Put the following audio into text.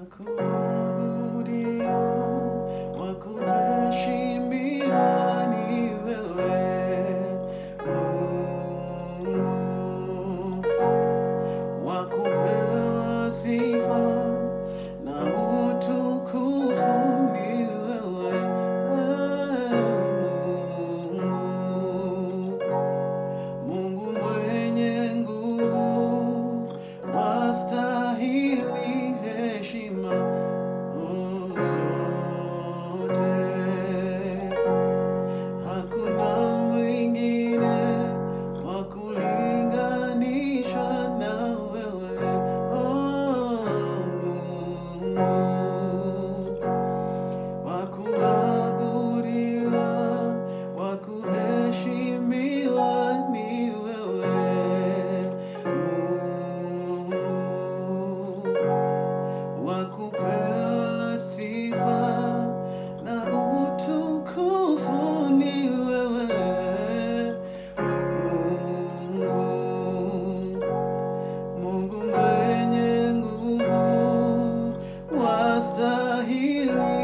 kuabudiwa, wa kuheshimiwa ni wewe Mungu, wa kupewa sifa na utukufu ni wewe Mungu mwenye nguvu, wastahili heshima zote. Hakuna mwingine wa kulinganisha na wewe Mungu, wa kuabudiwa, wa kuheshimiwa ni wewe Mungu, wa kupewa sifa na utukufu ni wewe Mungu, Mungu mwenye nguvu, wastahili